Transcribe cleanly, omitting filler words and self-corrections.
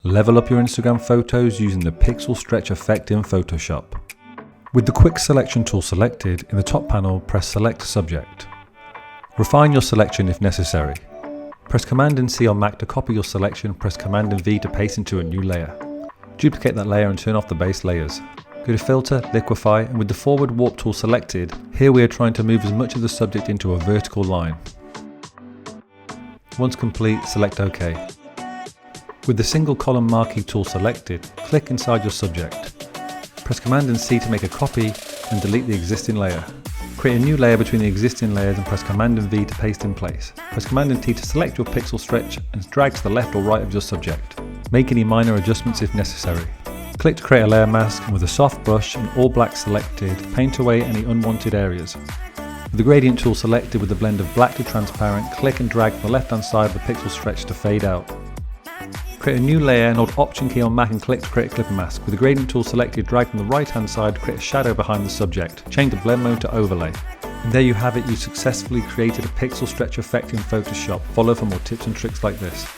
Level up your Instagram photos using the pixel stretch effect in Photoshop. With the quick selection tool selected, in the top panel press select subject. Refine your selection if necessary. Press Command and C on Mac to copy your selection, press Command and V to paste into a new layer. Duplicate that layer and turn off the base layers. Go to Filter, Liquify, and with the forward warp tool selected, here we are trying to move as much of the subject into a vertical line. Once complete, select OK. With the single column marquee tool selected, click inside your subject. Press Command and C to make a copy and delete the existing layer. Create a new layer between the existing layers and press Command and V to paste in place. Press Command and T to select your pixel stretch and drag to the left or right of your subject. Make any minor adjustments if necessary. Click to create a layer mask, and with a soft brush and all black selected, paint away any unwanted areas. With the gradient tool selected with the blend of black to transparent, click and drag to the left hand side of the pixel stretch to fade out. Create a new layer and hold Option key on Mac and click to create a clipper mask. With the gradient tool selected, drag from the right hand side to create a shadow behind the subject. Change the blend mode to overlay. And there you have it, you successfully created a pixel stretch effect in Photoshop. Follow for more tips and tricks like this.